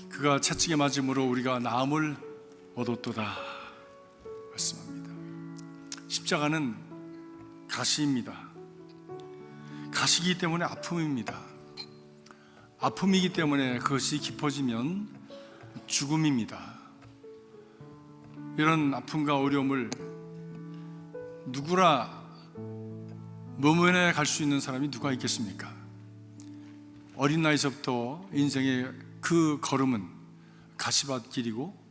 그가 채찍에 맞음으로 우리가 나음을 얻었도다 말씀합니다. 십자가는 가시입니다. 가시이기 때문에 아픔입니다. 아픔이기 때문에 그것이 깊어지면 죽음입니다. 이런 아픔과 어려움을 누구라 모면해 갈 수 있는 사람이 누가 있겠습니까? 어린 나이서부터 인생의 그 걸음은 가시밭길이고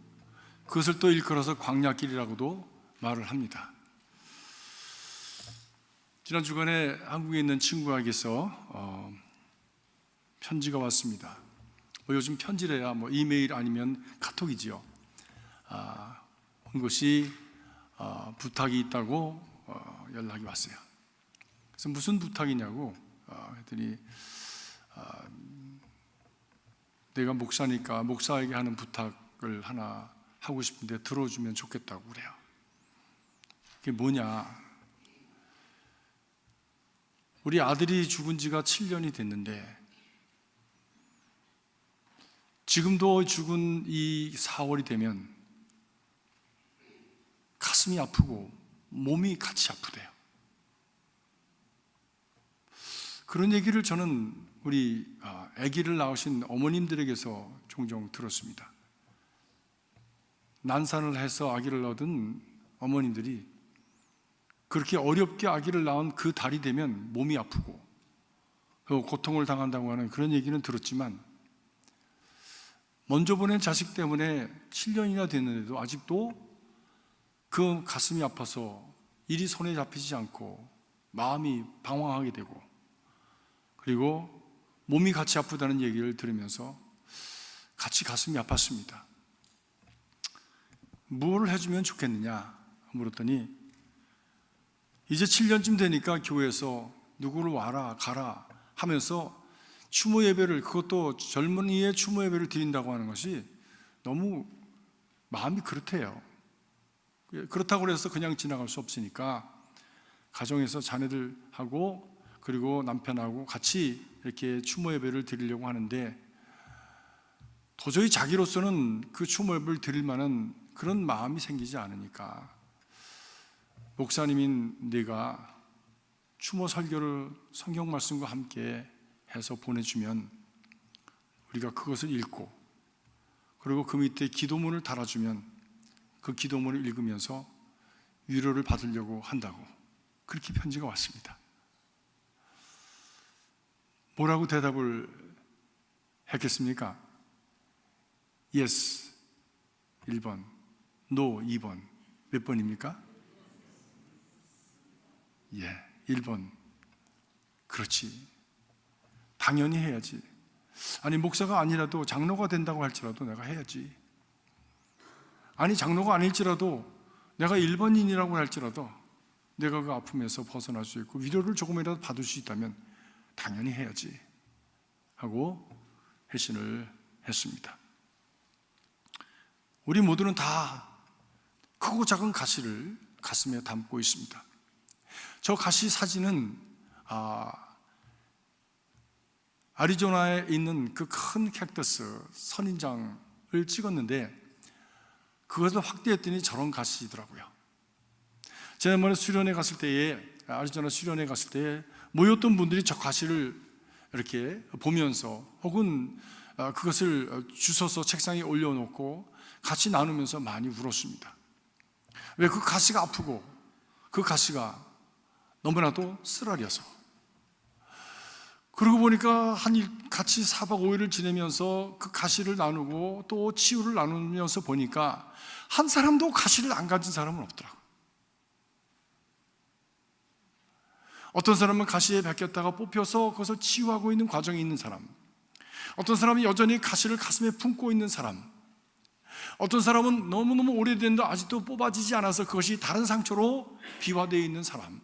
그것을 또 일컬어서 광야길이라고도 말을 합니다. 지난 주간에 한국에 있는 친구에게서 편지가 왔습니다. 요즘 편지래야 이메일 아니면 카톡이지요. 온 것이 부탁이 있다고 연락이 왔어요. 그래서 무슨 부탁이냐고 했더니 내가 목사니까 목사에게 하는 부탁을 하나 하고 싶은데 들어주면 좋겠다고 그래요. 그게 뭐냐? 우리 아들이 죽은 지가 7년이 됐는데 지금도 죽은 이 4월이 되면 가슴이 아프고 몸이 같이 아프대요. 그런 얘기를 저는 우리 아기를 낳으신 어머님들에게서 종종 들었습니다. 난산을 해서 아기를 얻은 어머님들이 그렇게 어렵게 아기를 낳은 그 달이 되면 몸이 아프고 고통을 당한다고 하는 그런 얘기는 들었지만 먼저 보낸 자식 때문에 7년이나 됐는데도 아직도 그 가슴이 아파서 일이 손에 잡히지 않고 마음이 방황하게 되고 그리고 몸이 같이 아프다는 얘기를 들으면서 같이 가슴이 아팠습니다. 뭘 해주면 좋겠느냐 물었더니 이제 7년쯤 되니까 교회에서 누구를 와라 가라 하면서 추모 예배를, 그것도 젊은이의 추모 예배를 드린다고 하는 것이 너무 마음이 그렇대요. 그렇다고 해서 그냥 지나갈 수 없으니까 가정에서 자녀들하고 그리고 남편하고 같이 이렇게 추모 예배를 드리려고 하는데 도저히 자기로서는 그 추모 예배를 드릴 만한 그런 마음이 생기지 않으니까 목사님인 네가 추모 설교를 성경 말씀과 함께 해서 보내주면 우리가 그것을 읽고 그리고 그 밑에 기도문을 달아주면 그 기도문을 읽으면서 위로를 받으려고 한다고 그렇게 편지가 왔습니다. 뭐라고 대답을 했겠습니까? Yes 1번, No 2번. 몇 번입니까? 예, 1번. 그렇지, 당연히 해야지. 아니 목사가 아니라도 장로가 된다고 할지라도 내가 해야지. 아니 장로가 아닐지라도 내가 1번인이라고 할지라도 내가 그 아픔에서 벗어날 수 있고 위로를 조금이라도 받을 수 있다면 당연히 해야지 하고 회신을 했습니다. 우리 모두는 다 크고 작은 가시를 가슴에 담고 있습니다. 저 가시 사진은 아리조나에 있는 그 큰 캡터스 선인장을 찍었는데 그것을 확대했더니 저런 가시더라고요. 지난번에 수련회 갔을 때에 아리조나 수련회 갔을 때에 모였던 분들이 저 가시를 이렇게 보면서 혹은 그것을 주워서 책상에 올려놓고 같이 나누면서 많이 울었습니다. 왜? 그 가시가 아프고 그 가시가 너무나도 쓰라려서. 그러고 보니까 같이 4박 5일을 지내면서 그 가시를 나누고 또 치유를 나누면서 보니까 한 사람도 가시를 안 가진 사람은 없더라고요. 어떤 사람은 가시에 베꼈다가 뽑혀서 그것을 치유하고 있는 과정에 있는 사람, 어떤 사람이 여전히 가시를 가슴에 품고 있는 사람, 어떤 사람은 너무너무 오래됐는데 아직도 뽑아지지 않아서 그것이 다른 상처로 비화되어 있는 사람,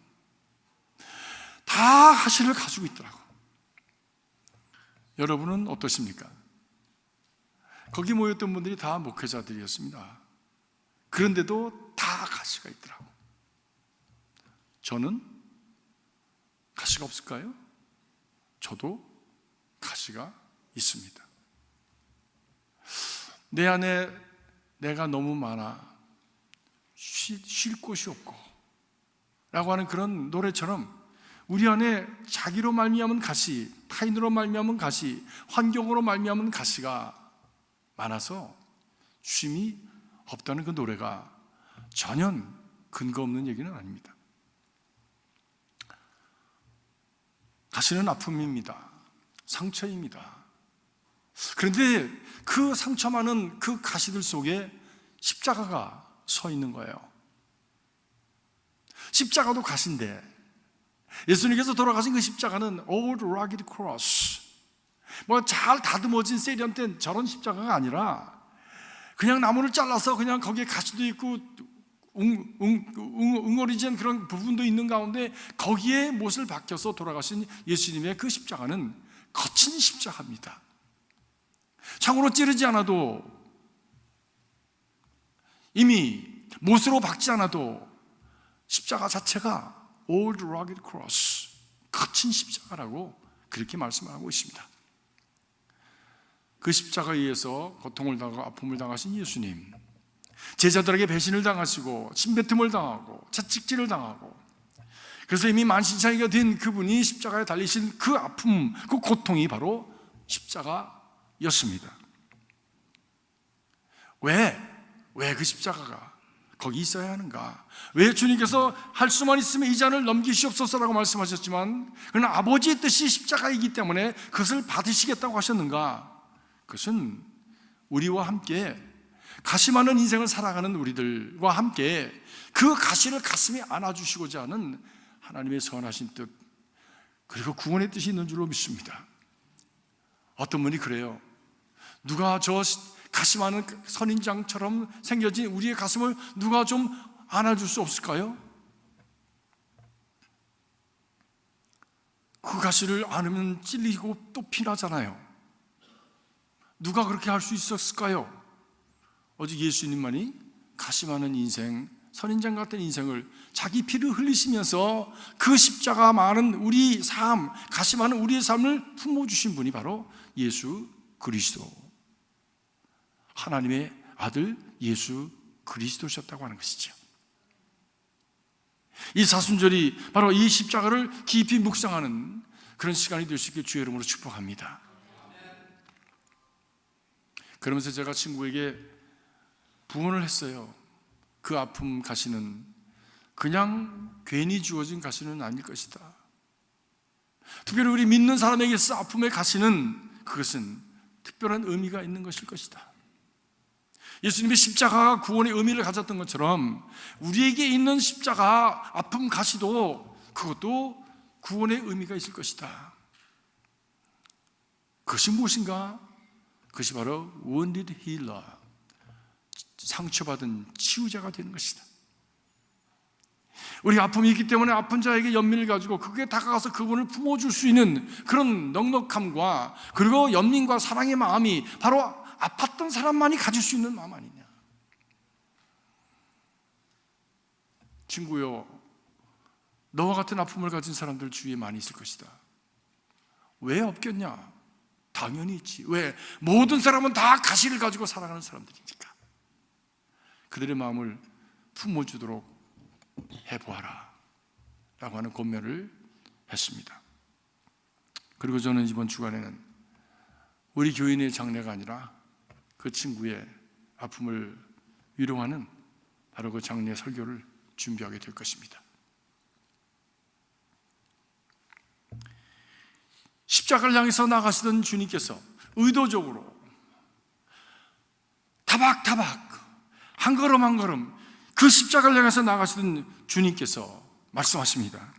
다 가시를 가지고 있더라고요. 여러분은 어떠십니까? 거기 모였던 분들이 다 목회자들이었습니다. 그런데도 다 가시가 있더라고요. 저는 가시가 없을까요? 저도 가시가 있습니다. 내 안에 내가 너무 많아 쉴 곳이 없고 라고 하는 그런 노래처럼 우리 안에 자기로 말미암은 가시, 타인으로 말미암은 가시, 환경으로 말미암은 가시가 많아서 쉼이 없다는 그 노래가 전혀 근거 없는 얘기는 아닙니다. 가시는 아픔입니다. 상처입니다. 그런데 그 상처 많은 그 가시들 속에 십자가가 서 있는 거예요. 십자가도 가시인데 예수님께서 돌아가신 그 십자가는 old rugged cross, 뭐 잘 다듬어진 세련된 저런 십자가가 아니라 그냥 나무를 잘라서 그냥 거기에 가시도 있고 웅어리진 그런 부분도 있는 가운데 거기에 못을 박혀서 돌아가신 예수님의 그 십자가는 거친 십자가입니다. 창으로 찌르지 않아도, 이미 못으로 박지 않아도 십자가 자체가 old rugged cross, 거친 십자가라고 그렇게 말씀하고 있습니다. 그 십자가에 의해서 고통을 당하고 아픔을 당하신 예수님, 제자들에게 배신을 당하시고 침뱉음을 당하고 채찍질을 당하고, 그래서 이미 만신창이가 된 그분이 십자가에 달리신 그 아픔, 그 고통이 바로 십자가였습니다. 왜 그 십자가가 거기 있어야 하는가? 왜 주님께서 할 수만 있으면 이 잔을 넘기시옵소서라고 말씀하셨지만, 그러나 아버지의 뜻이 십자가이기 때문에 그것을 받으시겠다고 하셨는가? 그것은 우리와 함께 가시 많은 인생을 살아가는 우리들과 함께 그 가시를 가슴에 안아주시고자 하는 하나님의 선하신 뜻, 그리고 구원의 뜻이 있는 줄로 믿습니다. 어떤 분이 그래요. 누가 저 가시 많은 선인장처럼 생겨진 우리의 가슴을 누가 좀 안아줄 수 없을까요? 그 가시를 안으면 찔리고 또 피나잖아요. 누가 그렇게 할 수 있었을까요? 오직 예수님만이 가시 많은 인생, 선인장 같은 인생을 자기 피를 흘리시면서 그 십자가 많은 우리 삶, 가시 많은 우리의 삶을 품어주신 분이 바로 예수 그리스도, 하나님의 아들 예수 그리스도셨다고 하는 것이죠. 이 사순절이 바로 이 십자가를 깊이 묵상하는 그런 시간이 될 수 있게 주의 이름으로 축복합니다. 그러면서 제가 친구에게 부언을 했어요. 그 아픔 가시는 그냥 괜히 주어진 가시는 아닐 것이다. 특별히 우리 믿는 사람에게 있어 아픔의 가시는, 그것은 특별한 의미가 있는 것일 것이다. 예수님의 십자가가 구원의 의미를 가졌던 것처럼 우리에게 있는 십자가 아픔 가시도, 그것도 구원의 의미가 있을 것이다. 그것이 무엇인가? 그것이 바로 wounded healer, 상처받은 치유자가 되는 것이다. 우리 아픔이 있기 때문에 아픈 자에게 연민을 가지고 그게 다가가서 그분을 품어줄 수 있는 그런 넉넉함과, 그리고 연민과 사랑의 마음이 바로 아팠던 사람만이 가질 수 있는 마음 아니냐. 친구요, 너와 같은 아픔을 가진 사람들 주위에 많이 있을 것이다. 왜 없겠냐? 당연히 있지. 왜? 모든 사람은 다 가시를 가지고 살아가는 사람들이니까. 그들의 마음을 품어주도록 해보아라 라고 하는 권면을 했습니다. 그리고 저는 이번 주간에는 우리 교인의 장례가 아니라 그 친구의 아픔을 위로하는 바로 그 장례 설교를 준비하게 될 것입니다. 십자가를 향해서 나가시던 주님께서 의도적으로 타박타박 한 걸음 한 걸음 그 십자가를 향해서 나가시던 주님께서 말씀하십니다.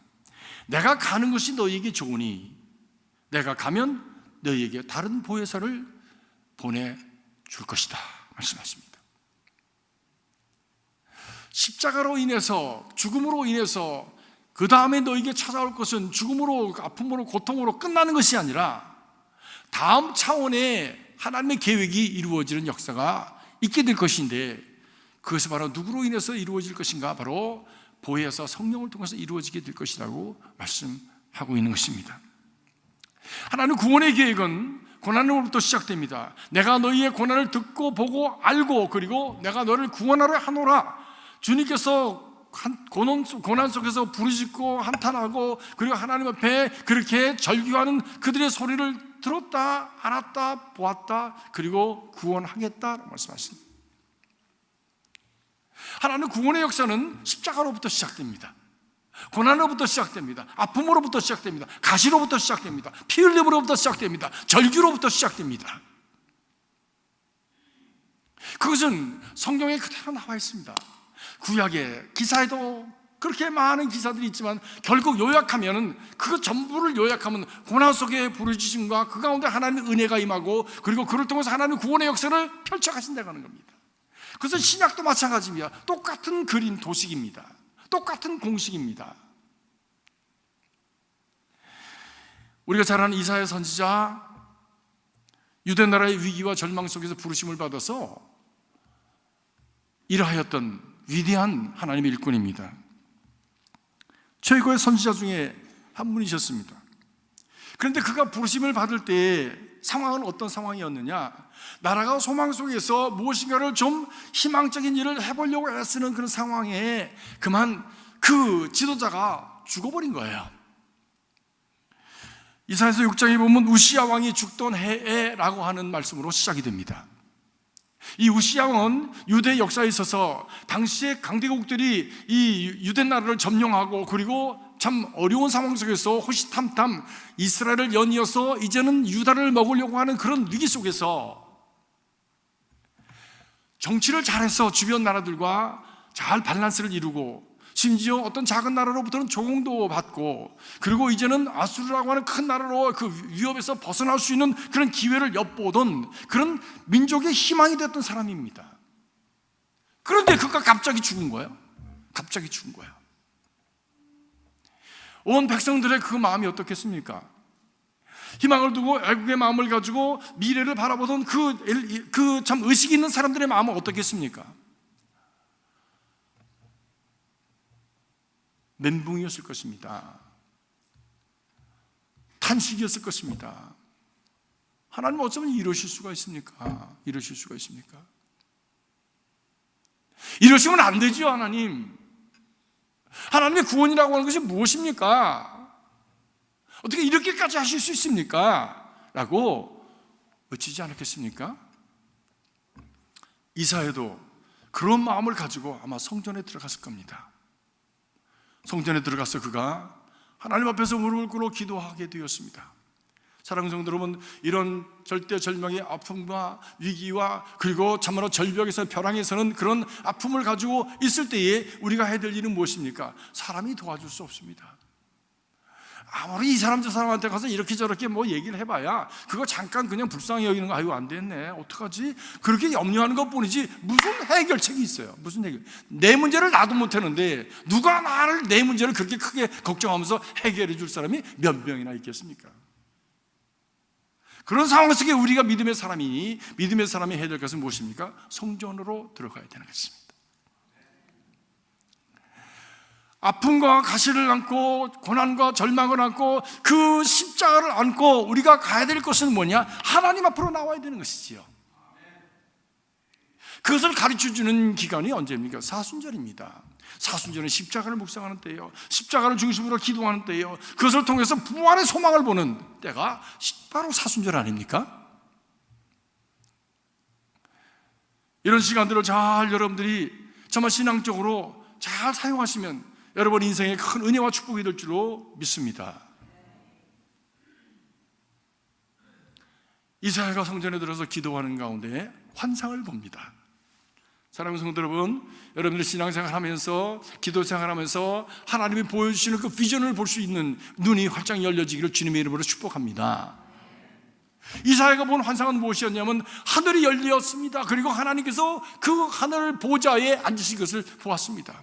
내가 가는 것이 너희에게 좋으니 내가 가면 너희에게 다른 보혜사를 보내줄 것이다 말씀하십니다. 십자가로 인해서, 죽음으로 인해서 그 다음에 너에게 찾아올 것은 죽음으로, 아픔으로, 고통으로 끝나는 것이 아니라 다음 차원의 하나님의 계획이 이루어지는 역사가 있게 될 것인데, 그것이 바로 누구로 인해서 이루어질 것인가? 바로 보혜사 성령을 통해서 이루어지게 될 것이라고 말씀하고 있는 것입니다. 하나님 구원의 계획은 고난으로부터 시작됩니다. 내가 너희의 고난을 듣고 보고 알고 그리고 내가 너를 구원하려 하노라. 주님께서 고난 속에서 부르짖고 한탄하고 그리고 하나님 앞에 그렇게 절규하는 그들의 소리를 들었다, 알았다, 보았다, 그리고 구원하겠다라고 말씀하십니다. 하나님 구원의 역사는 십자가로부터 시작됩니다. 고난으로부터 시작됩니다. 아픔으로부터 시작됩니다. 가시로부터 시작됩니다. 피 흘림으로부터 시작됩니다. 절규로부터 시작됩니다. 그것은 성경에 그대로 나와 있습니다. 구약의 기사에도 그렇게 많은 기사들이 있지만 결국 요약하면 그 전부를 요약하면 고난 속의 부르짖음과 그 가운데 하나님의 은혜가 임하고 그리고 그를 통해서 하나님의 구원의 역사를 펼쳐가신다고 하는 겁니다. 그래서 신약도 마찬가지입니다. 똑같은 그림 도식입니다. 똑같은 공식입니다. 우리가 잘 아는 이사야 선지자, 유대 나라의 위기와 절망 속에서 부르심을 받아서 일하였던 위대한 하나님의 일꾼입니다. 최고의 선지자 중에 한 분이셨습니다. 그런데 그가 부르심을 받을 때 상황은 어떤 상황이었느냐? 나라가 소망 속에서 무엇인가를 좀 희망적인 일을 해보려고 애쓰는 그런 상황에 그만 그 지도자가 죽어버린 거예요. 이사야서 6장에 보면 우시야 왕이 죽던 해에라고 하는 말씀으로 시작이 됩니다. 이 우시야 왕은 유대 역사에 있어서 당시의 강대국들이 이 유대 나라를 점령하고 그리고 참 어려운 상황 속에서 호시탐탐 이스라엘을 연이어서 이제는 유다를 먹으려고 하는 그런 위기 속에서 정치를 잘해서 주변 나라들과 잘 밸런스를 이루고 심지어 어떤 작은 나라로부터는 조공도 받고 그리고 이제는 아수르라고 하는 큰 나라로 그 위협에서 벗어날 수 있는 그런 기회를 엿보던 그런 민족의 희망이 됐던 사람입니다. 그런데 그가 갑자기 죽은 거예요. 갑자기 죽은 거예요. 온 백성들의 그 마음이 어떻겠습니까? 희망을 두고 애국의 마음을 가지고 미래를 바라보던 그 참 의식이 있는 사람들의 마음은 어떻겠습니까? 멘붕이었을 것입니다. 탄식이었을 것입니다. 하나님 어쩌면 이러실 수가 있습니까? 이러실 수가 있습니까? 이러시면 안 되죠, 하나님. 하나님의 구원이라고 하는 것이 무엇입니까? 어떻게 이렇게까지 하실 수 있습니까? 라고 외치지 않았겠습니까? 이사야도 그런 마음을 가지고 아마 성전에 들어갔을 겁니다. 성전에 들어가서 그가 하나님 앞에서 무릎을 꿇어 기도하게 되었습니다. 사랑하는 성도 여러분, 이런 절대 절망의 아픔과 위기와 그리고 참으로 절벽에서 벼랑에서는 그런 아픔을 가지고 있을 때에 우리가 해야 될 일은 무엇입니까? 사람이 도와줄 수 없습니다. 아무리 이 사람 저 사람한테 가서 이렇게 저렇게 뭐 얘기를 해봐야 그거 잠깐 그냥 불쌍히 여기는 거, 아유 안 됐네, 어떡하지? 그렇게 염려하는 것뿐이지 무슨 해결책이 있어요? 무슨 해결? 내 문제를 나도 못하는데 누가 나를 내 문제를 그렇게 크게 걱정하면서 해결해 줄 사람이 몇 명이나 있겠습니까? 그런 상황 속에 우리가 믿음의 사람이 해야 될 것은 무엇입니까? 성전으로 들어가야 되는 것입니다. 아픔과 가시를 안고 고난과 절망을 안고 그 십자가를 안고 우리가 가야 될 것은 뭐냐? 하나님 앞으로 나와야 되는 것이지요. 그것을 가르쳐주는 기간이 언제입니까? 사순절입니다. 사순절은 십자가를 묵상하는 때예요. 십자가를 중심으로 기도하는 때예요. 그것을 통해서 부활의 소망을 보는 때가 바로 사순절 아닙니까? 이런 시간들을 잘 여러분들이 정말 신앙적으로 잘 사용하시면 여러분 인생에 큰 은혜와 축복이 될 줄로 믿습니다. 이사야가 성전에 들어서 기도하는 가운데 환상을 봅니다. 사랑하는 성도 여러분, 여러분들 신앙생활 하면서 기도 생활하면서 하나님이 보여주시는 그 비전을 볼 수 있는 눈이 활짝 열려지기를 주님의 이름으로 축복합니다. 이사야가 본 환상은 무엇이었냐면 하늘이 열렸습니다. 그리고 하나님께서 그 하늘 보좌에 앉으신 것을 보았습니다.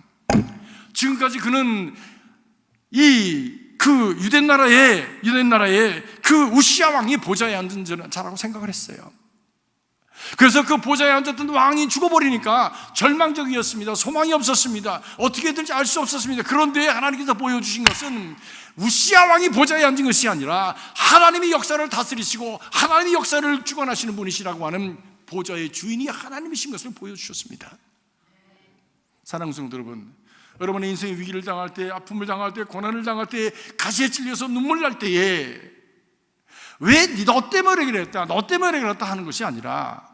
지금까지 그는 그 유대 나라의 그 우시야 왕이 보좌에 앉은 자라고 생각을 했어요. 그래서 그 보좌에 앉았던 왕이 죽어버리니까 절망적이었습니다. 소망이 없었습니다. 어떻게 될지 알 수 없었습니다. 그런데 하나님께서 보여주신 것은 우시야 왕이 보좌에 앉은 것이 아니라 하나님이 역사를 다스리시고 하나님이 역사를 주관하시는 분이시라고 하는 보좌의 주인이 하나님이신 것을 보여주셨습니다. 사랑하는 성도 여러분, 여러분의 인생의 위기를 당할 때, 아픔을 당할 때, 고난을 당할 때, 가시에 찔려서 눈물 날 때에 왜 너 때문에 그랬다, 너 때문에 그랬다 하는 것이 아니라,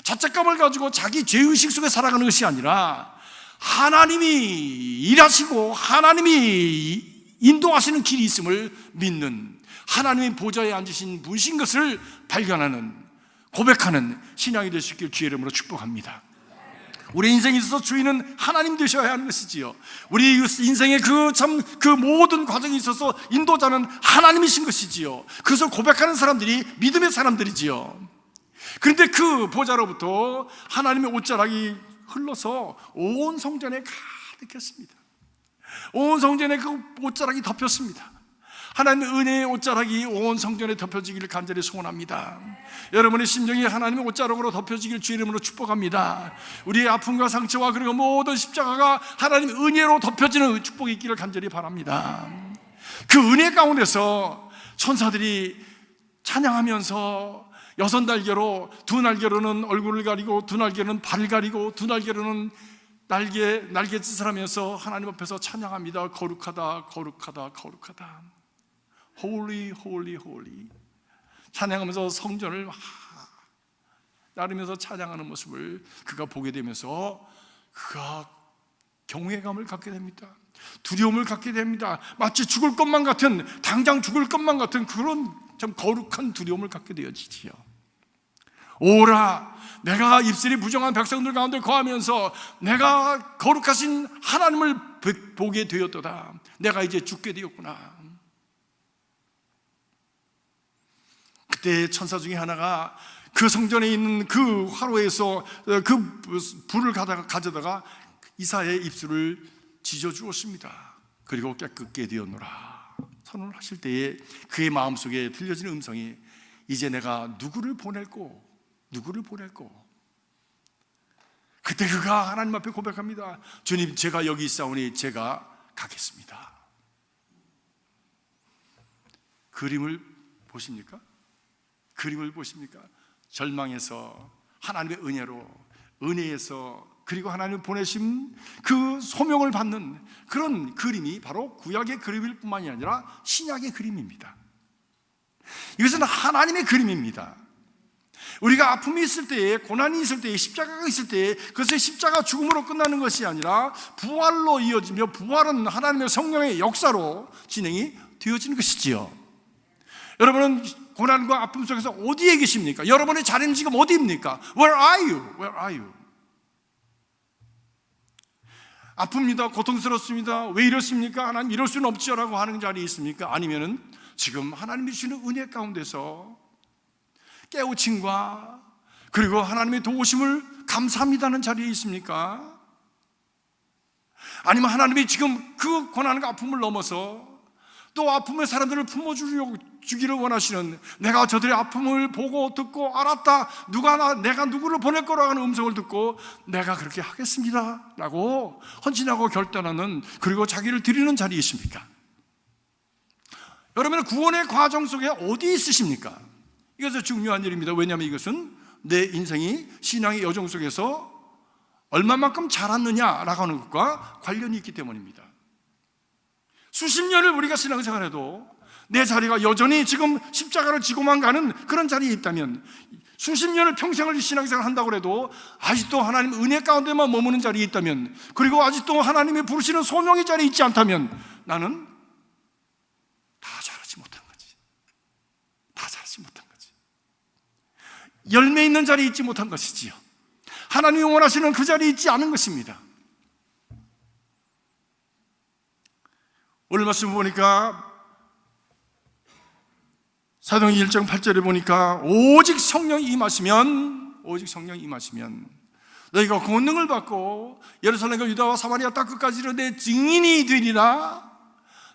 자책감을 가지고 자기 죄의식 속에 살아가는 것이 아니라 하나님이 일하시고 하나님이 인도하시는 길이 있음을 믿는, 하나님의 보좌에 앉으신 분이신 것을 발견하는, 고백하는 신앙이 될 수 있길 주의 이름으로 축복합니다. 우리 인생에 있어서 주인은 하나님 되셔야 하는 것이지요. 우리 인생의 그 모든 과정에 있어서 인도자는 하나님이신 것이지요. 그것을 고백하는 사람들이 믿음의 사람들이지요. 그런데 그 보좌로부터 하나님의 옷자락이 흘러서 온 성전에 가득했습니다. 온 성전에 그 옷자락이 덮였습니다. 하나님의 은혜의 옷자락이 온 성전에 덮여지기를 간절히 소원합니다. 여러분의 심정이 하나님의 옷자락으로 덮여지길 주의 이름으로 축복합니다. 우리의 아픔과 상처와 그리고 모든 십자가가 하나님의 은혜로 덮여지는 축복이 있기를 간절히 바랍니다. 그 은혜 가운데서 천사들이 찬양하면서 6날개로, 2날개로는 얼굴을 가리고 2날개로는 발을 가리고 2날개로는 날개짓을 하면서 하나님 앞에서 찬양합니다. 거룩하다, 거룩하다, 거룩하다. Holy, holy, holy. 찬양하면서 성전을 나르면서 찬양하는 모습을 그가 보게 되면서 그가 경외감을 갖게 됩니다. 두려움을 갖게 됩니다. 마치 죽을 것만 같은, 당장 죽을 것만 같은 그런 참 거룩한 두려움을 갖게 되어지지요. 오라, 내가 입술이 부정한 백성들 가운데 거하면서 내가 거룩하신 하나님을 보게 되었도다. 내가 이제 죽게 되었구나. 그때 천사 중에 하나가 그 성전에 있는 그 화로에서 그 불을 가져다가 이사의 입술을 지져 주었습니다. 그리고 깨끗게 되었노라. 선언을 하실 때에 그의 마음속에 들려지는 음성이, 이제 내가 누구를 보낼꼬, 누구를 보낼꼬. 그때 그가 하나님 앞에 고백합니다. 주님, 제가 여기 있사오니 제가 가겠습니다. 그림을 보십니까? 그림을 보십니까? 절망에서 하나님의 은혜에서 그리고 하나님 보내신 그 소명을 받는 그런 그림이 바로 구약의 그림일 뿐만이 아니라 신약의 그림입니다. 이것은 하나님의 그림입니다. 우리가 아픔이 있을 때에, 고난이 있을 때에, 십자가가 있을 때에 그것의 십자가 죽음으로 끝나는 것이 아니라 부활로 이어지며, 부활은 하나님의 성령의 역사로 진행이 되어지는 것이지요. 여러분은 고난과 아픔 속에서 어디에 계십니까? 여러분의 자리는 지금 어디입니까? Where are you? Where are you? 아픕니다. 고통스럽습니다. 왜 이렇습니까? 하나님 이럴 수는 없지라고 하는 자리에 있습니까? 아니면은 지금 하나님이 주시는 은혜 가운데서 깨우침과 그리고 하나님의 도우심을 감사합니다는 자리에 있습니까? 아니면 하나님이 지금 그 고난과 아픔을 넘어서 또 아픔의 사람들을 품어주기를 원하시는, 내가 저들의 아픔을 보고 듣고 알았다, 내가 누구를 보낼 거라고 하는 음성을 듣고 내가 그렇게 하겠습니다 라고 헌신하고 결단하는, 그리고 자기를 드리는 자리에 있습니까? 여러분은 구원의 과정 속에 어디 있으십니까? 이것은 중요한 일입니다. 왜냐하면 이것은 내 인생이 신앙의 여정 속에서 얼마만큼 자랐느냐라고 하는 것과 관련이 있기 때문입니다. 수십 년을 우리가 신앙생활해도 내 자리가 여전히 지금 십자가를 지고만 가는 그런 자리에 있다면, 수십 년을 평생을 신앙생활 한다고 해도 아직도 하나님 은혜 가운데만 머무는 자리에 있다면, 그리고 아직도 하나님이 부르시는 소명의 자리에 있지 않다면 나는 다 자라지 못한 거지. 다 자라지 못한 거지. 열매 있는 자리에 있지 못한 것이지요. 하나님이 원하시는 그 자리에 있지 않은 것입니다. 오늘 말씀 보니까 사도행전 1장 8절에 보니까 오직 성령이 임하시면 너희가 권능을 받고 예루살렘과 유다와 사마리아 땅 끝까지로 내 증인이 되리라.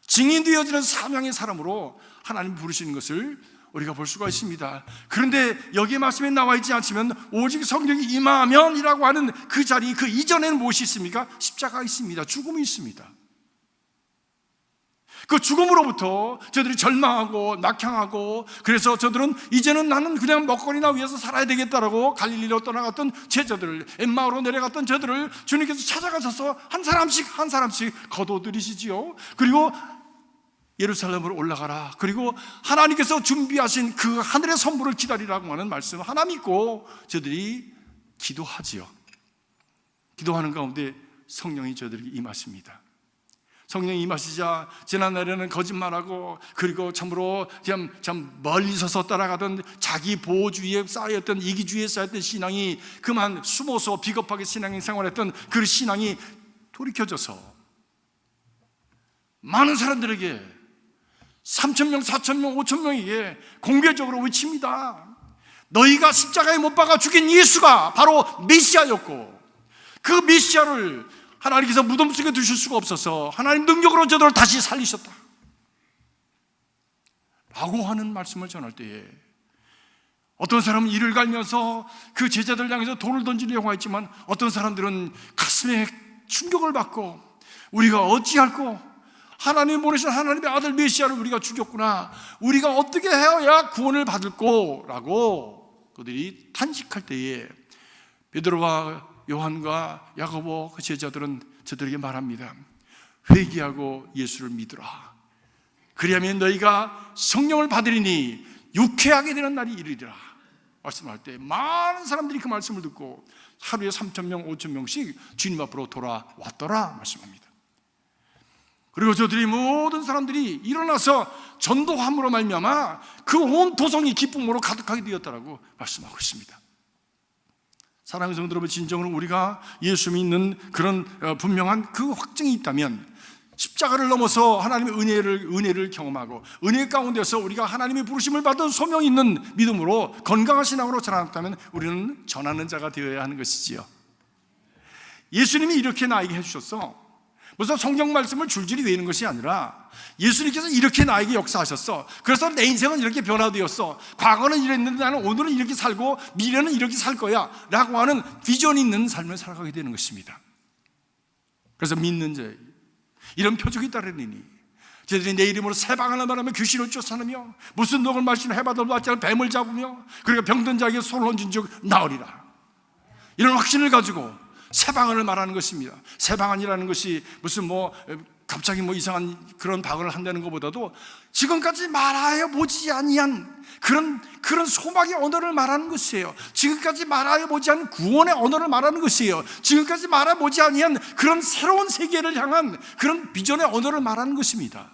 증인 되어지는 사명의 사람으로 하나님 부르시는 것을 우리가 볼 수가 있습니다. 그런데 여기 말씀에 나와 있지 않지만 오직 성령이 임하면이라고 하는 그 자리, 그 이전에는 무엇이 있습니까? 십자가가 있습니다. 죽음이 있습니다. 그 죽음으로부터 저들이 절망하고 낙향하고, 그래서 저들은 이제는 나는 그냥 먹거리나 위해서 살아야 되겠다라고 갈릴리로 떠나갔던 제자들, 엠마오로 내려갔던 저들을 주님께서 찾아가셔서 한 사람씩 거둬들이시지요. 그리고 예루살렘으로 올라가라, 그리고 하나님께서 준비하신 그 하늘의 선물을 기다리라고 하는 말씀 하나 믿고 저들이 기도하지요. 기도하는 가운데 성령이 저들에게 임하십니다. 성령이 임하시자 지난날에는 거짓말하고, 그리고 참으로 참 멀리서서 따라가던 자기 보호주의에 쌓였던, 이기주의에 쌓였던 신앙이 그만 숨어서 비겁하게 신앙 생활했던 그 신앙이 돌이켜져서 많은 사람들에게 3,000명, 4,000명, 5,000명에게 공개적으로 외칩니다. 너희가 십자가에 못 박아 죽인 예수가 바로 메시아였고, 그 메시아를 하나님께서 무덤 속에 두실 수가 없어서 하나님 능력으로 저들을 다시 살리셨다 라고 하는 말씀을 전할 때에, 어떤 사람은 이를 갈면서 그 제자들 향해서 돌을 던지려고 했지만, 어떤 사람들은 가슴에 충격을 받고 우리가 어찌할꼬, 하나님 보내신 하나님의 아들 메시아를 우리가 죽였구나, 우리가 어떻게 해야 구원을 받을꼬 라고 그들이 탄식할 때에 베드로와 요한과 야고보 그 제자들은 저들에게 말합니다. 회개하고 예수를 믿으라. 그리하면 너희가 성령을 받으리니 유쾌하게 되는 날이 이르리라 말씀할 때, 많은 사람들이 그 말씀을 듣고 하루에 3,000명, 5,000명씩 주님 앞으로 돌아왔더라 말씀합니다. 그리고 저들이 모든 사람들이 일어나서 전도함으로 말미암아 그 온 도성이 기쁨으로 가득하게 되었다라고 말씀하고 있습니다. 사랑하는 성도 여러분, 진정으로 우리가 예수 믿는 그런 분명한 그 확증이 있다면, 십자가를 넘어서 하나님의 은혜를 경험하고 은혜 가운데서 우리가 하나님의 부르심을 받은 소명이 있는 믿음으로 건강한 신앙으로 자라났다면 우리는 전하는 자가 되어야 하는 것이지요. 예수님이 이렇게 나에게 해주셨어. 무슨 성경 말씀을 줄줄이 외우는 것이 아니라 예수님께서 이렇게 나에게 역사하셨어. 그래서 내 인생은 이렇게 변화되었어. 과거는 이랬는데 나는 오늘은 이렇게 살고 미래는 이렇게 살 거야 라고 하는 비전이 있는 삶을 살아가게 되는 것입니다. 그래서 믿는 자에게 이런 표적이 따르리니 저들이 내 이름으로 새 방언을 말하며 귀신을 쫓아내며 무슨 독을 마시며 해바도 받지 않은 뱀을 잡으며 그리고 병든 자에게 손을 얹은 즉 나으리라. 이런 확신을 가지고 새 방언을 말하는 것입니다. 새 방언이라는 것이 무슨 갑자기 이상한 그런 방언을 한다는 것보다도 지금까지 말하여 보지 아니한 그런 소망의 언어를 말하는 것이에요. 지금까지 말하여 보지 않은 구원의 언어를 말하는 것이에요. 지금까지 말해보지 아니한 그런 새로운 세계를 향한 그런 비전의 언어를 말하는 것입니다.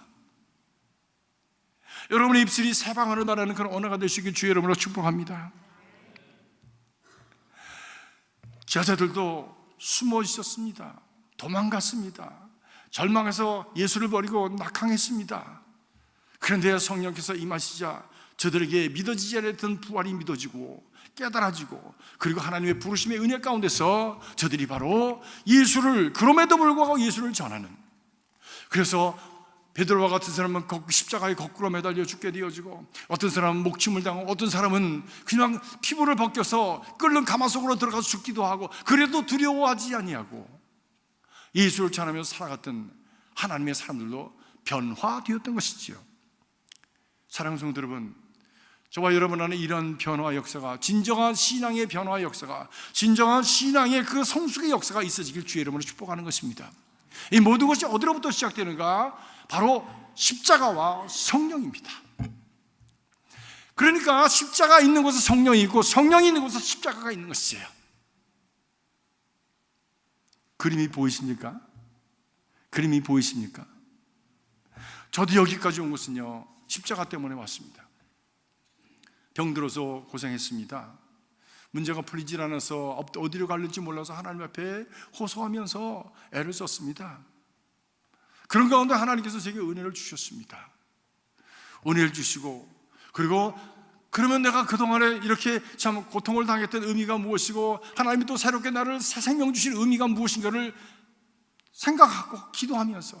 여러분의 입술이 새 방언을 말하는 그런 언어가 되시길 주의 이름으로 축복합니다. 제자들도 숨어 있었습니다. 도망갔습니다. 절망해서 예수를 버리고 낙항했습니다. 그런데 성령께서 임하시자 저들에게 믿어지지 않았던 부활이 믿어지고 깨달아지고, 그리고 하나님의 부르심의 은혜 가운데서 저들이 바로 예수를, 그럼에도 불구하고 예수를 전하는, 그래서 베드로와 같은 사람은 십자가에 거꾸로 매달려 죽게 되어지고, 어떤 사람은 목침을 당하고, 어떤 사람은 그냥 피부를 벗겨서 끓는 가마속으로 들어가서 죽기도 하고, 그래도 두려워하지 아니하고 예수를 전하며 살아갔던 하나님의 사람들로 변화되었던 것이지요. 사랑하는 성도 여러분, 저와 여러분 안에 이런 변화 역사가, 진정한 신앙의 변화 역사가, 진정한 신앙의 그 성숙의 역사가 있어지길 주의 이름으로 축복하는 것입니다. 이 모든 것이 어디로부터 시작되는가? 바로 십자가와 성령입니다. 그러니까 십자가 있는 곳에 성령이 있고 성령이 있는 곳에 십자가가 있는 것이에요. 그림이 보이십니까? 그림이 보이십니까? 저도 여기까지 온 것은요, 십자가 때문에 왔습니다. 병들어서 고생했습니다. 문제가 풀리질 않아서 어디로 갈는지 몰라서 하나님 앞에 호소하면서 애를 썼습니다. 그런 가운데 하나님께서 제게 은혜를 주셨습니다. 은혜를 주시고, 그리고 그러면 내가 그동안에 이렇게 참 고통을 당했던 의미가 무엇이고, 하나님이 또 새롭게 나를 새 생명 주실 의미가 무엇인가를 생각하고 기도하면서,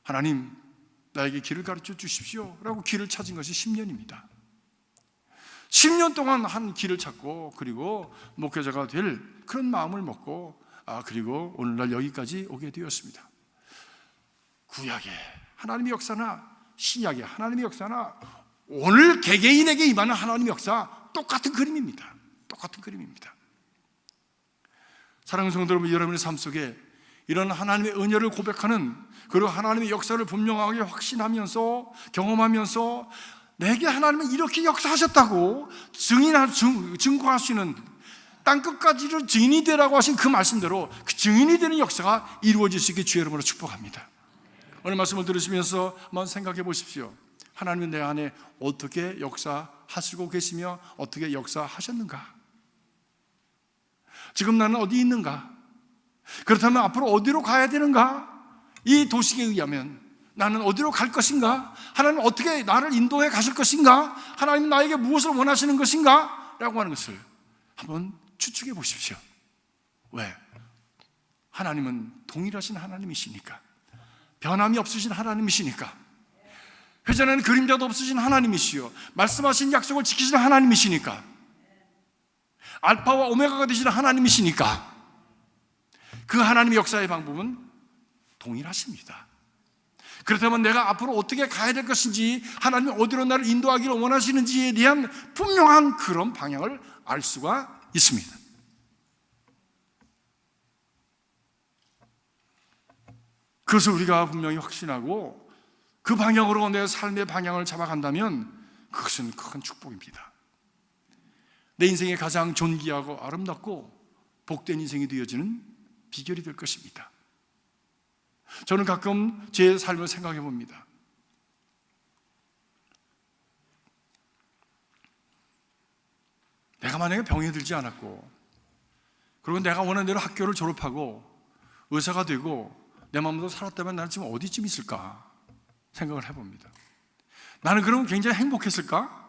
하나님, 나에게 길을 가르쳐 주십시오 라고 길을 찾은 것이 10년입니다 10년 동안 한 길을 찾고 그리고 목회자가 될 그런 마음을 먹고 그리고 오늘날 여기까지 오게 되었습니다. 구약의 하나님의 역사나 신약의 하나님의 역사나 오늘 개개인에게 임하는 하나님의 역사 똑같은 그림입니다. 똑같은 그림입니다. 사랑하는 성도 여러분, 여러분의 삶 속에 이런 하나님의 은혜를 고백하는 그리고 하나님의 역사를 분명하게 확신하면서 경험하면서 내게 하나님은 이렇게 역사하셨다고 증거할 수 있는 땅끝까지를 증인이 되라고 하신 그 말씀대로 그 증인이 되는 역사가 이루어질 수 있게 주의 이름으로 축복합니다. 오늘 말씀을 들으시면서 한번 생각해 보십시오. 하나님은 내 안에 어떻게 역사하시고 계시며 어떻게 역사하셨는가? 지금 나는 어디 있는가? 그렇다면 앞으로 어디로 가야 되는가? 이 도식에 의하면 나는 어디로 갈 것인가? 하나님은 어떻게 나를 인도해 가실 것인가? 하나님은 나에게 무엇을 원하시는 것인가? 라고 하는 것을 한번 추측해 보십시오. 왜? 하나님은 동일하신 하나님이시니까, 변함이 없으신 하나님이시니까, 회전하는 그림자도 없으신 하나님이시요 말씀하신 약속을 지키시는 하나님이시니까, 알파와 오메가가 되시는 하나님이시니까 그 하나님의 역사의 방법은 동일하십니다. 그렇다면 내가 앞으로 어떻게 가야 될 것인지, 하나님이 어디로 나를 인도하기를 원하시는지에 대한 분명한 그런 방향을 알 수가 있습니다. 그것을 우리가 분명히 확신하고 그 방향으로 내 삶의 방향을 잡아간다면 그것은 큰 축복입니다. 내 인생의 가장 존귀하고 아름답고 복된 인생이 되어지는 비결이 될 것입니다. 저는 가끔 제 삶을 생각해 봅니다. 내가 만약에 병에 들지 않았고, 그리고 내가 원하는 대로 학교를 졸업하고 의사가 되고 내 마음대로 살았다면 나는 지금 어디쯤 있을까 생각을 해봅니다. 나는 그러면 굉장히 행복했을까?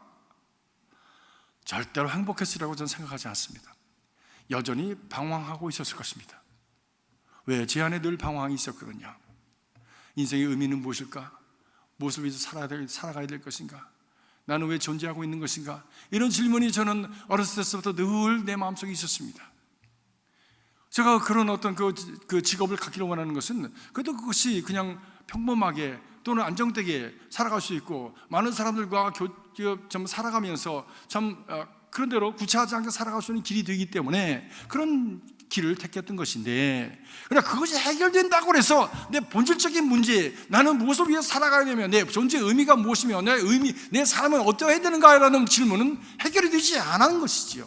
절대로 행복했으리라고 저는 생각하지 않습니다. 여전히 방황하고 있었을 것입니다. 왜? 제 안에 늘 방황이 있었거든요. 인생의 의미는 무엇일까? 무엇을 위해서 살아가야 될 것인가? 나는 왜 존재하고 있는 것인가? 이런 질문이 저는 어렸을 때부터 늘 내 마음속에 있었습니다. 제가 그런 어떤 그 직업을 갖기를 원하는 것은 그래도 그것이 그냥 평범하게 또는 안정되게 살아갈 수 있고, 많은 사람들과 좀 살아가면서 참 그런 대로 구차하지 않게 살아갈 수 있는 길이 되기 때문에 그런 길을 택했던 것인데, 그러나 그것이 해결된다고 해서 내 본질적인 문제, 나는 무엇을 위해서 살아가야 되며 내 존재의 의미가 무엇이며 내 삶은 어떠해야 되는가라는 질문은 해결이 되지 않은 것이지요.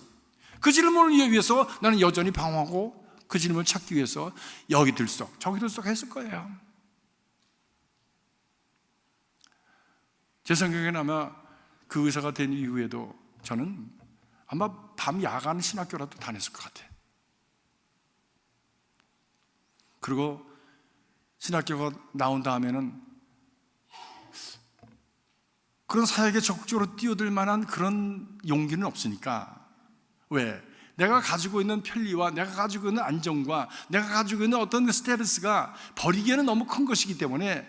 그 질문을 위해서 나는 여전히 방황하고 그 질문을 찾기 위해서 여기 들썩 저기 들썩 했을 거예요. 제 생각에는 아마 그 의사가 된 이후에도 저는 아마 밤 야간 신학교라도 다녔을 것 같아요. 그리고 신학교가 나온 다음에는 그런 사역에 적극적으로 뛰어들 만한 그런 용기는 없으니까, 왜? 내가 가지고 있는 편리와 내가 가지고 있는 안정과 내가 가지고 있는 어떤 스테이터스가 버리기에는 너무 큰 것이기 때문에,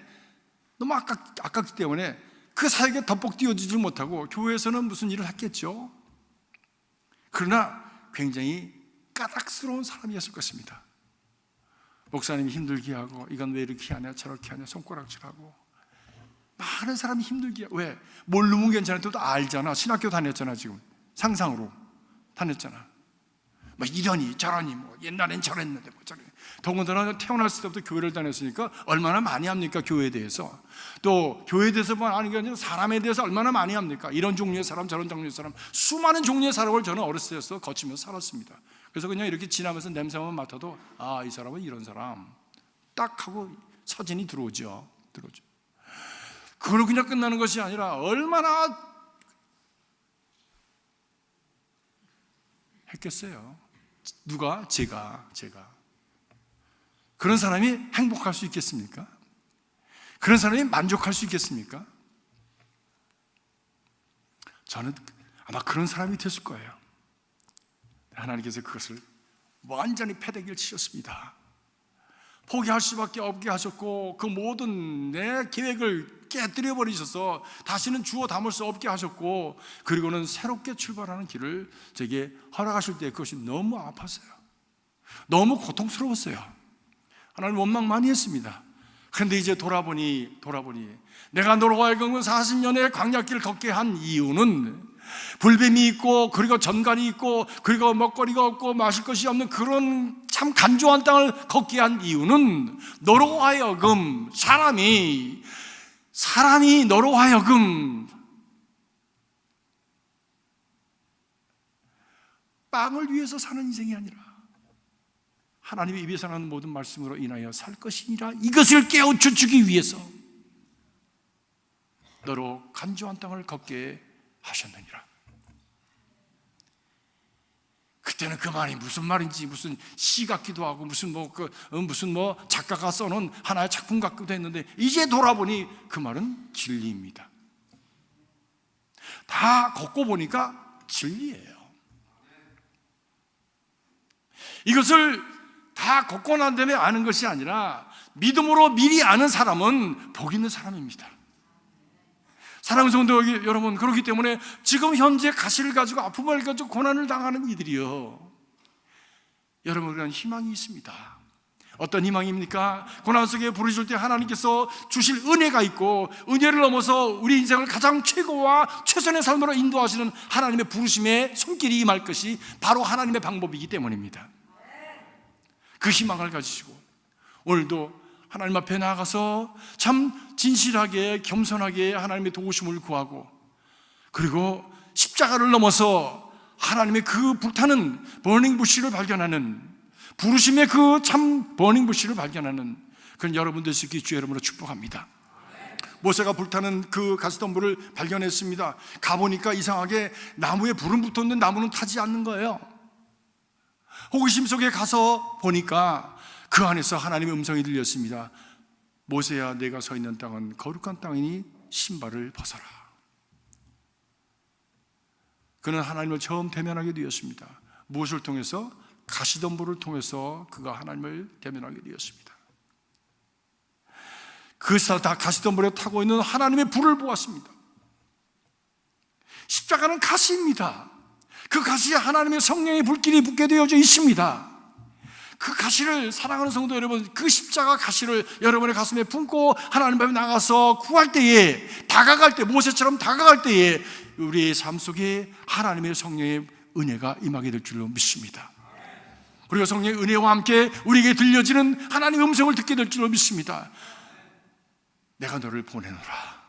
너무 아깝기 때문에 그 사역에 덤뻑 뛰어들지 못하고 교회에서는 무슨 일을 했겠죠. 그러나 굉장히 까닭스러운 사람이었을 것입니다. 목사님이 힘들게 하고, 이건 왜 이렇게 하냐 저렇게 하냐 손가락질하고, 많은 사람이 힘들게. 왜? 모르면 괜찮은데도 알잖아. 신학교 다녔잖아. 지금 상상으로 다녔잖아. 뭐 이러니 저러니, 뭐 옛날엔 저랬는데 뭐 저래. 더군다나 태어났을 때부터 교회를 다녔으니까 얼마나 많이 합니까? 교회에 대해서. 또 교회에 대해서만 아는 게 아니라 사람에 대해서 얼마나 많이 합니까? 이런 종류의 사람 저런 종류의 사람, 수많은 종류의 사람을 저는 어렸을 때부터 거치면서 살았습니다. 그래서 그냥 이렇게 지나면서 냄새만 맡아도 이 사람은 이런 사람 딱 하고 사진이 들어오죠. 그걸로 그냥 끝나는 것이 아니라 얼마나 했겠어요. 누가? 제가. 그런 사람이 행복할 수 있겠습니까? 그런 사람이 만족할 수 있겠습니까? 저는 아마 그런 사람이 됐을 거예요. 하나님께서 그것을 완전히 패대기를 치셨습니다. 포기할 수밖에 없게 하셨고, 그 모든 내 계획을 깨뜨려 버리셔서 다시는 주워 담을 수 없게 하셨고, 그리고는 새롭게 출발하는 길을 제게 허락하실 때 그것이 너무 아팠어요. 너무 고통스러웠어요. 하나님 원망 많이 했습니다. 그런데 이제 돌아보니 내가 너로 하여금 40년의 광야길을 걷게 한 이유는 불뱀이 있고, 그리고 전갈이 있고, 그리고 먹거리가 없고 마실 것이 없는 그런 참 간조한 땅을 걷게 한 이유는 너로 하여금 사람이 너로 하여금 빵을 위해서 사는 인생이 아니라 하나님의 입에서 나는 모든 말씀으로 인하여 살 것이니라, 이것을 깨우쳐 주기 위해서 너로 간조한 땅을 걷게 하셨느니라. 그때는 그 말이 무슨 말인지, 무슨 시 같기도 하고 무슨 작가가 써놓은 하나의 작품 같기도 했는데, 이제 돌아보니 그 말은 진리입니다. 다 걷고 보니까 진리예요. 이것을 다 걷고 난 다음에 아는 것이 아니라 믿음으로 미리 아는 사람은 복 있는 사람입니다. 사랑하는 성도 여러분, 그렇기 때문에 지금 현재 가시를 가지고 아픔을 가지고 고난을 당하는 이들이요, 여러분은 희망이 있습니다. 어떤 희망입니까? 고난 속에 부르실 때 하나님께서 주실 은혜가 있고, 은혜를 넘어서 우리 인생을 가장 최고와 최선의 삶으로 인도하시는 하나님의 부르심의 손길이 임할 것이 바로 하나님의 방법이기 때문입니다. 그 희망을 가지시고 오늘도 하나님 앞에 나아가서 참 진실하게 겸손하게 하나님의 도우심을 구하고, 그리고 십자가를 넘어서 하나님의 그 불타는 버닝 부시를 발견하는, 부르심의 그 참 버닝 부시를 발견하는 그런 여러분 되시기 주의 이름으로 축복합니다. 모세가 불타는 그 가시덤불을 발견했습니다. 가보니까 이상하게 나무에 불은 붙었는데 나무는 타지 않는 거예요. 호기심 속에 가서 보니까 그 안에서 하나님의 음성이 들렸습니다. 모세야, 내가 서 있는 땅은 거룩한 땅이니 신발을 벗어라. 그는 하나님을 처음 대면하게 되었습니다. 무엇을 통해서? 가시덤불을 통해서 그가 하나님을 대면하게 되었습니다. 그 가시덤불에 타고 있는 하나님의 불을 보았습니다. 십자가는 가시입니다. 그 가시에 하나님의 성령의 불길이 붙게 되어져 있습니다. 그 가시를, 사랑하는 성도 여러분, 그 십자가 가시를 여러분의 가슴에 품고 하나님 앞에 나가서 구할 때에, 다가갈 때, 모세처럼 다가갈 때에 우리의 삶 속에 하나님의 성령의 은혜가 임하게 될 줄로 믿습니다. 그리고 성령의 은혜와 함께 우리에게 들려지는 하나님의 음성을 듣게 될 줄로 믿습니다. 내가 너를 보내노라.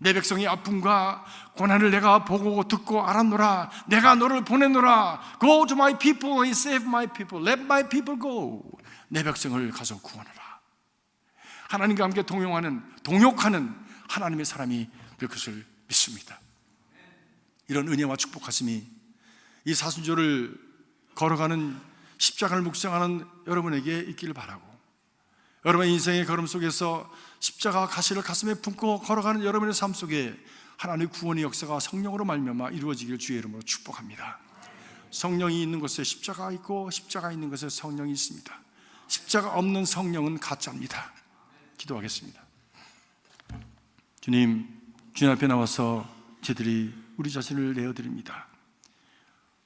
내 백성의 아픔과 고난을 내가 보고 듣고 알았노라. 내가 너를 보내노라. Go to my people and save my people. Let my people go. 내 백성을 가서 구원하라. 하나님과 함께 동역하는 하나님의 사람이 될 것을 믿습니다. 이런 은혜와 축복하심이 이 사순절을 걸어가는, 십자가를 묵상하는 여러분에게 있기를 바라고, 여러분의 인생의 걸음 속에서 십자가 가시를 가슴에 품고 걸어가는 여러분의 삶 속에 하나님의 구원의 역사가 성령으로 말미암아 이루어지기를 주의 이름으로 축복합니다. 성령이 있는 곳에 십자가가 있고, 십자가 있는 곳에 성령이 있습니다. 십자가 없는 성령은 가짜입니다. 기도하겠습니다. 주님 앞에 나와서 저희들이 우리 자신을 내어드립니다.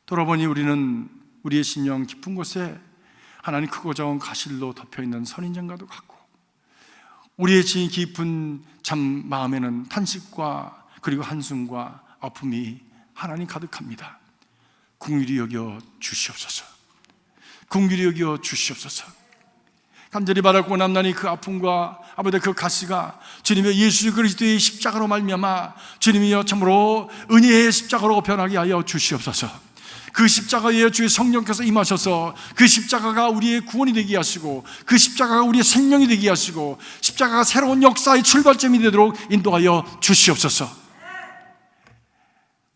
돌아보니 우리는 우리의 심령 깊은 곳에 하나님 크고 작은 가실로 덮여있는 선인장과도 같고, 우리의 진 깊은 참 마음에는 탄식과 그리고 한숨과 아픔이 하나님 가득합니다. 긍휼히 여겨 주시옵소서. 긍휼히 여겨 주시옵소서. 간절히 바라고 남나니 그 아픔과 아버지 그 가시가 주님의 예수 그리스도의 십자가로 말미암아 주님이여 참으로 은혜의 십자가로 변하게 하여 주시옵소서. 그 십자가에 주의 성령께서 임하셔서 그 십자가가 우리의 구원이 되게 하시고, 그 십자가가 우리의 생명이 되게 하시고, 십자가가 새로운 역사의 출발점이 되도록 인도하여 주시옵소서.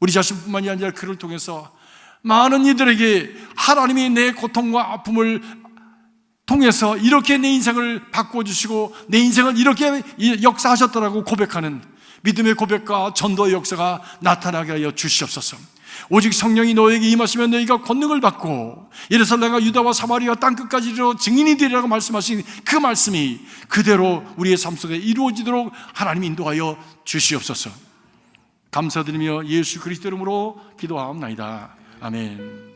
우리 자신뿐만이 아니라 그를 통해서 많은 이들에게 하나님이 내 고통과 아픔을 통해서 이렇게 내 인생을 바꿔주시고 내 인생을 이렇게 역사하셨다라고 고백하는 믿음의 고백과 전도의 역사가 나타나게 하여 주시옵소서. 오직 성령이 너에게 임하시면 너희가 권능을 받고 예루살렘과 유다와 사마리아 땅끝까지 이르러 증인이 되리라고 말씀하신 그 말씀이 그대로 우리의 삶 속에 이루어지도록 하나님 인도하여 주시옵소서. 감사드리며 예수 그리스도 이름으로 기도하옵나이다. 아멘.